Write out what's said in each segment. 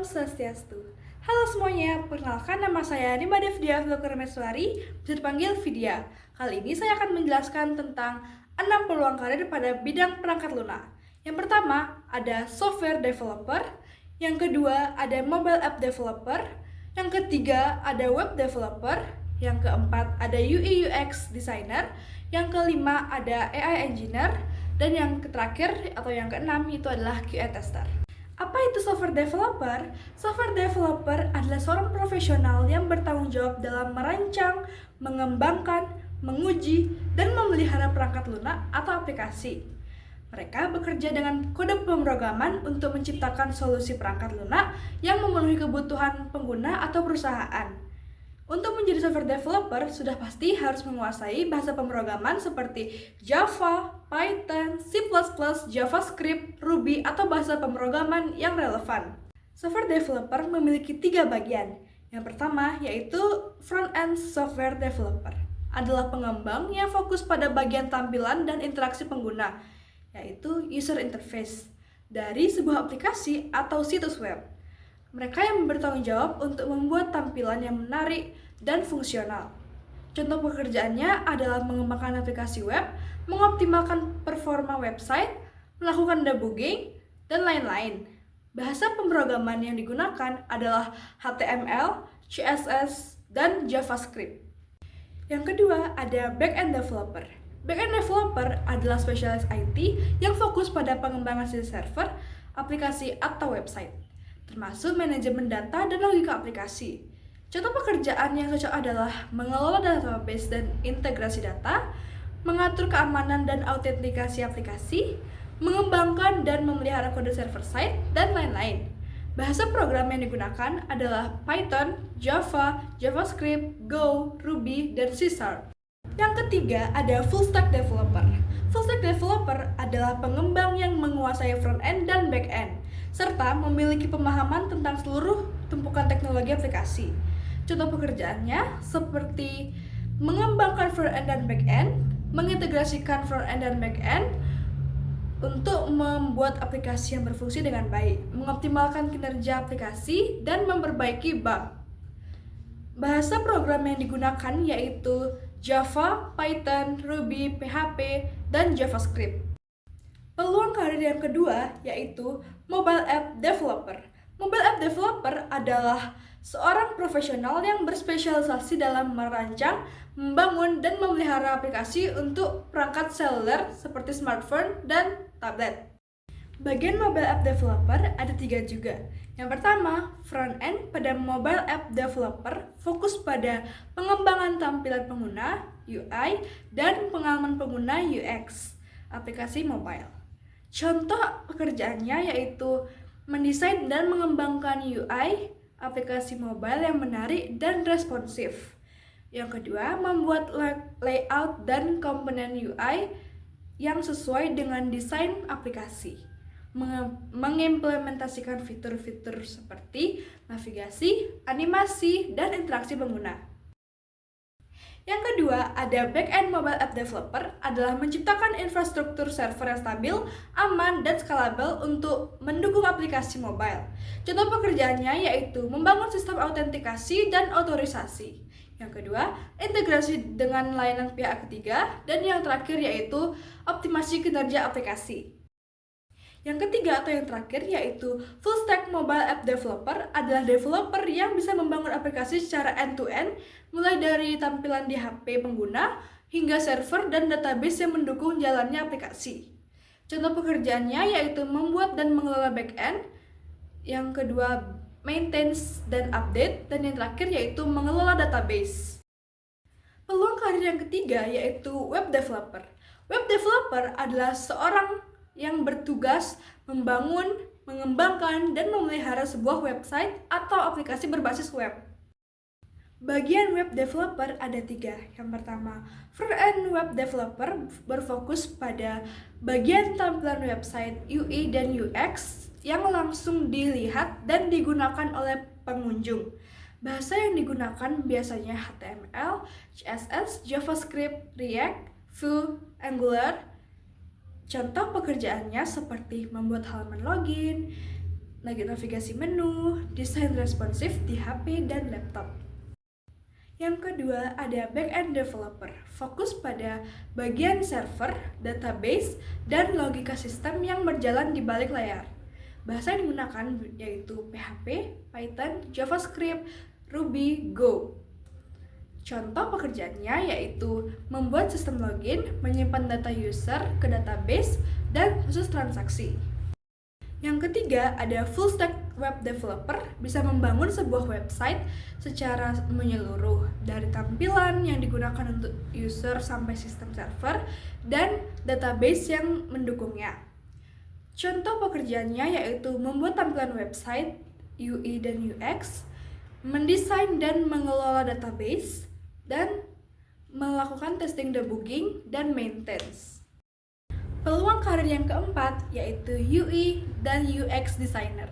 Om Swastiastu. Halo semuanya, perkenalkan nama saya Nima Devdia Filkermeswari, bisa dipanggil Vidya. Kali ini saya akan menjelaskan tentang 6 peluang karir pada bidang perangkat lunak. Yang pertama, ada software developer. Yang kedua, ada mobile app developer. Yang ketiga, ada web developer. Yang keempat, ada UI UX designer. Yang kelima, ada AI engineer. Dan yang terakhir atau yang keenam itu adalah QA tester. Apa itu software developer? Software developer adalah seorang profesional yang bertanggung jawab dalam merancang, mengembangkan, menguji, dan memelihara perangkat lunak atau aplikasi. Mereka bekerja dengan kode pemrograman untuk menciptakan solusi perangkat lunak yang memenuhi kebutuhan pengguna atau perusahaan. Untuk menjadi software developer, sudah pasti harus menguasai bahasa pemrograman seperti Java, Python, C++, JavaScript, Ruby, atau bahasa pemrograman yang relevan. Software developer memiliki 3 bagian. Yang pertama yaitu front-end software developer. Adalah pengembang yang fokus pada bagian tampilan dan interaksi pengguna, yaitu user interface, dari sebuah aplikasi atau situs web. Mereka yang bertanggung jawab untuk membuat tampilan yang menarik dan fungsional. Contoh pekerjaannya adalah mengembangkan aplikasi web, mengoptimalkan performa website, melakukan debugging, dan lain-lain. Bahasa pemrograman yang digunakan adalah HTML, CSS, dan JavaScript. Yang kedua, ada back-end developer. Back-end developer adalah spesialis IT yang fokus pada pengembangan situs server, aplikasi, atau website, termasuk manajemen data dan logika aplikasi. Contoh pekerjaan yang cocok adalah mengelola database dan integrasi data, mengatur keamanan dan autentikasi aplikasi, mengembangkan dan memelihara kode server-side, dan lain-lain. Bahasa program yang digunakan adalah Python, Java, JavaScript, Go, Ruby, dan C#. Yang ketiga, ada full stack developer. Full stack developer adalah pengembang yang menguasai front-end dan back-end, serta memiliki pemahaman tentang seluruh tumpukan teknologi aplikasi. Contoh pekerjaannya seperti mengembangkan front-end dan back-end, mengintegrasikan front-end dan back-end untuk membuat aplikasi yang berfungsi dengan baik, mengoptimalkan kinerja aplikasi, dan memperbaiki bug. Bahasa program yang digunakan yaitu Java, Python, Ruby, PHP, dan JavaScript. Peluang karir yang kedua yaitu mobile app developer. Mobile app developer adalah seorang profesional yang berspesialisasi dalam merancang, membangun, dan memelihara aplikasi untuk perangkat seluler seperti smartphone dan tablet. Bagian mobile app developer ada 3 juga. Yang pertama, front-end pada mobile app developer fokus pada pengembangan tampilan pengguna, UI, dan pengalaman pengguna UX, aplikasi mobile. Contoh pekerjaannya yaitu mendesain dan mengembangkan UI, aplikasi mobile yang menarik dan responsif. Yang kedua, membuat layout dan komponen UI yang sesuai dengan desain aplikasi. Mengimplementasikan fitur-fitur seperti navigasi, animasi, dan interaksi pengguna. Yang kedua, ada back-end mobile app developer adalah menciptakan infrastruktur server yang stabil, aman, dan scalable untuk mendukung aplikasi mobile. Contoh pekerjaannya yaitu membangun sistem autentikasi dan otorisasi. Yang kedua, integrasi dengan layanan pihak ketiga, dan yang terakhir yaitu optimasi kinerja aplikasi. Yang ketiga atau yang terakhir yaitu full stack mobile app developer adalah developer yang bisa membangun aplikasi secara end-to-end mulai dari tampilan di HP pengguna hingga server dan database yang mendukung jalannya aplikasi. Contoh pekerjaannya yaitu membuat dan mengelola back-end, yang kedua maintenance dan update, dan yang terakhir yaitu mengelola database. Peluang karir yang ketiga yaitu web developer. Web developer adalah seorang yang bertugas membangun, mengembangkan, dan memelihara sebuah website atau aplikasi berbasis web. Bagian web developer ada 3. Yang pertama, front-end web developer berfokus pada bagian tampilan website UI dan UX yang langsung dilihat dan digunakan oleh pengunjung. Bahasa yang digunakan biasanya HTML, CSS, JavaScript, React, Vue, Angular. Contoh pekerjaannya seperti membuat halaman login, navigasi menu, desain responsif di HP dan laptop. Yang kedua, ada back-end developer, fokus pada bagian server, database, dan logika sistem yang berjalan di balik layar. Bahasa yang digunakan yaitu PHP, Python, JavaScript, Ruby, Go. Contoh pekerjaannya yaitu membuat sistem login, menyimpan data user ke database, dan khusus transaksi. Yang ketiga, ada full stack web developer, bisa membangun sebuah website secara menyeluruh dari tampilan yang digunakan untuk user sampai sistem server dan database yang mendukungnya. Contoh pekerjaannya yaitu membuat tampilan website, UI dan UX, mendesain dan mengelola database, dan melakukan testing, debugging, dan maintenance. Peluang karir yang keempat yaitu UI dan UX designer.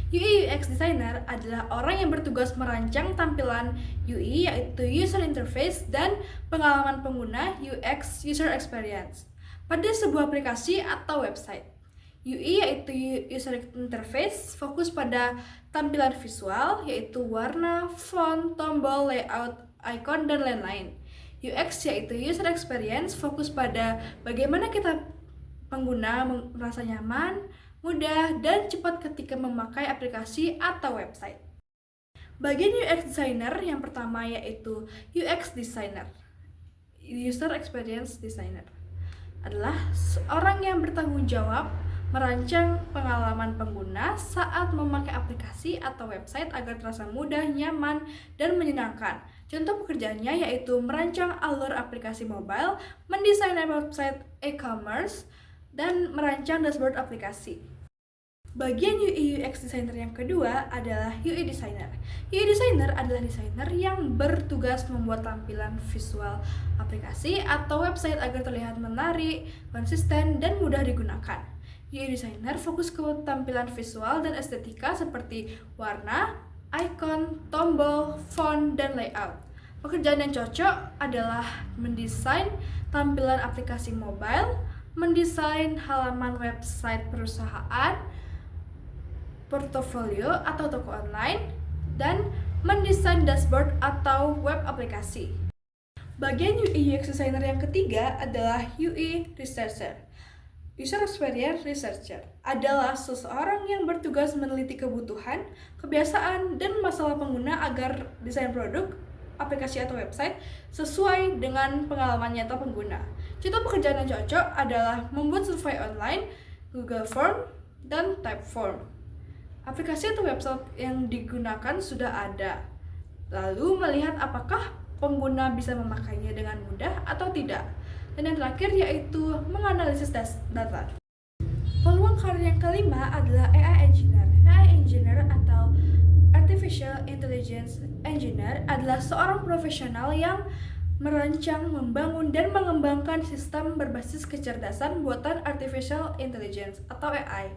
UI UX designer adalah orang yang bertugas merancang tampilan UI yaitu user interface dan pengalaman pengguna UX user experience pada sebuah aplikasi atau website. UI yaitu user interface fokus pada tampilan visual yaitu warna, font, tombol, layout, icon, dan lain-lain. UX yaitu user experience fokus pada bagaimana kita pengguna merasa nyaman, mudah, dan cepat ketika memakai aplikasi atau website. Bagian UX designer yang pertama yaitu UX designer, user experience designer, adalah seorang yang bertanggung jawab merancang pengalaman pengguna saat memakai aplikasi atau website agar terasa mudah, nyaman, dan menyenangkan. Contoh pekerjaannya yaitu merancang alur aplikasi mobile, mendesain website e-commerce, dan merancang dashboard aplikasi. Bagian UI UX designer yang kedua adalah UI designer. UI designer adalah desainer yang bertugas membuat tampilan visual aplikasi atau website agar terlihat menarik, konsisten, dan mudah digunakan. UI designer fokus ke tampilan visual dan estetika seperti warna, icon, tombol, font, dan layout. Pekerjaan yang cocok adalah mendesain tampilan aplikasi mobile, mendesain halaman website perusahaan, portofolio atau toko online, dan mendesain dashboard atau web aplikasi. Bagian UI UX designer yang ketiga adalah UI researcher. User Experience Researcher adalah seseorang yang bertugas meneliti kebutuhan, kebiasaan, dan masalah pengguna agar desain produk, aplikasi atau website sesuai dengan pengalaman nyata pengguna. Contoh pekerjaan yang cocok adalah membuat survei online, Google Form, dan Typeform. Aplikasi atau website yang digunakan sudah ada, lalu melihat apakah pengguna bisa memakainya dengan mudah atau tidak. Dan yang terakhir yaitu menganalisis data. Peluang karir yang kelima adalah AI Engineer. AI Engineer atau Artificial Intelligence Engineer adalah seorang profesional yang merancang, membangun, dan mengembangkan sistem berbasis kecerdasan buatan Artificial Intelligence atau AI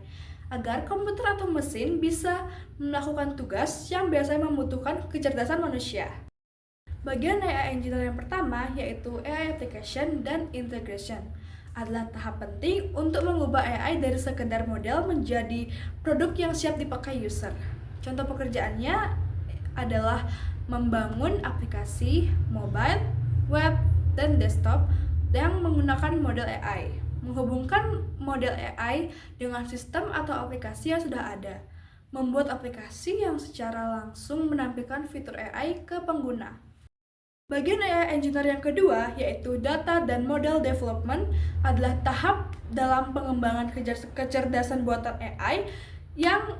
agar komputer atau mesin bisa melakukan tugas yang biasanya membutuhkan kecerdasan manusia. Bagian AI Engineer yang pertama yaitu AI Application dan Integration adalah tahap penting untuk mengubah AI dari sekedar model menjadi produk yang siap dipakai user. Contoh pekerjaannya adalah membangun aplikasi mobile, web, dan desktop yang menggunakan model AI, menghubungkan model AI dengan sistem atau aplikasi yang sudah ada, membuat aplikasi yang secara langsung menampilkan fitur AI ke pengguna. Bagian AI Engineer yang kedua, yaitu Data dan Model Development, adalah tahap dalam pengembangan kecerdasan buatan AI yang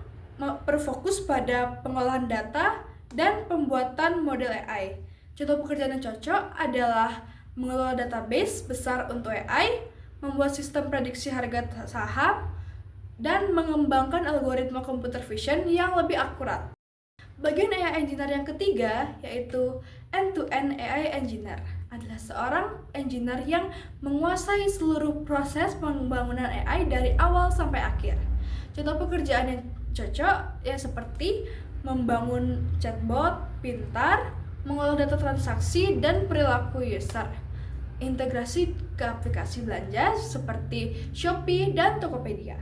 berfokus pada pengolahan data dan pembuatan model AI. Contoh pekerjaan yang cocok adalah mengelola database besar untuk AI, membuat sistem prediksi harga saham, dan mengembangkan algoritma computer vision yang lebih akurat. Bagian AI Engineer yang ketiga, yaitu End-to-End AI Engineer, adalah seorang engineer yang menguasai seluruh proses pembangunan AI dari awal sampai akhir. Contoh pekerjaan yang cocok ya seperti membangun chatbot pintar, mengolah data transaksi dan perilaku user, integrasi ke aplikasi belanja seperti Shopee dan Tokopedia.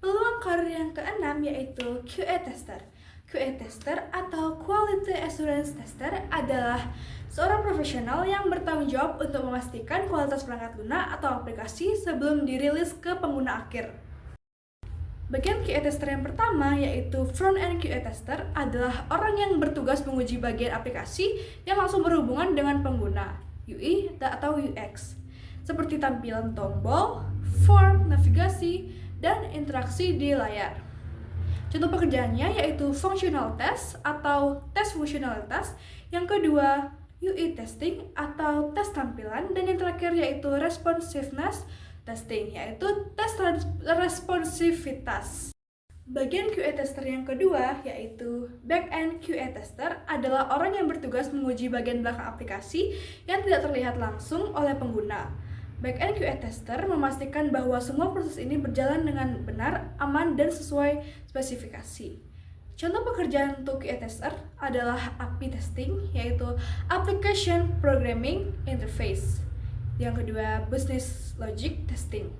Peluang karir yang keenam yaitu QA Tester. QA Tester atau Quality Assurance Tester adalah seorang profesional yang bertanggung jawab untuk memastikan kualitas perangkat lunak atau aplikasi sebelum dirilis ke pengguna akhir. Bagian QA Tester yang pertama yaitu Front-End QA Tester adalah orang yang bertugas menguji bagian aplikasi yang langsung berhubungan dengan pengguna, UI atau UX, seperti tampilan tombol, form, navigasi, dan interaksi di layar. Contoh pekerjaannya yaitu Functional Test atau tes fungsionalitas, yang kedua UI Testing atau tes tampilan, dan yang terakhir yaitu Responsiveness Testing, yaitu tes responsivitas. Bagian QA Tester yang kedua yaitu Back-End QA Tester adalah orang yang bertugas menguji bagian belakang aplikasi yang tidak terlihat langsung oleh pengguna. Back-End QA Tester memastikan bahwa semua proses ini berjalan dengan benar, aman, dan sesuai spesifikasi. Contoh pekerjaan untuk QA Tester adalah API Testing, yaitu Application Programming Interface. Yang kedua, Business Logic Testing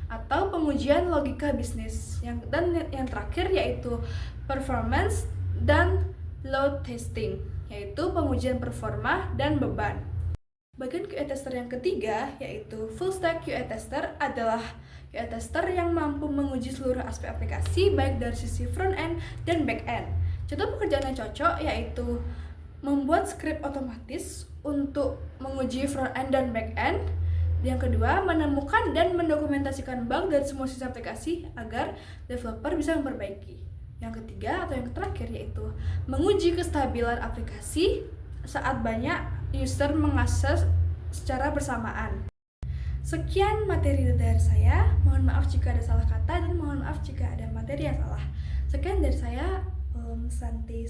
atau pengujian logika bisnis. Dan yang terakhir yaitu Performance dan Load Testing, yaitu pengujian performa dan beban. Bagian QA Tester yang ketiga yaitu Full Stack QA Tester adalah QA Tester yang mampu menguji seluruh aspek aplikasi baik dari sisi front-end dan back-end. Contoh pekerjaan yang cocok yaitu membuat skrip otomatis untuk menguji front-end dan back-end. Yang kedua, menemukan dan mendokumentasikan bug dari semua sisi aplikasi agar developer bisa memperbaiki. Yang ketiga atau yang terakhir yaitu menguji kestabilan aplikasi saat banyak user mengakses secara bersamaan. Sekian materi dari saya, mohon maaf jika ada salah kata dan mohon maaf jika ada materi yang salah. Sekian dari saya, Santi.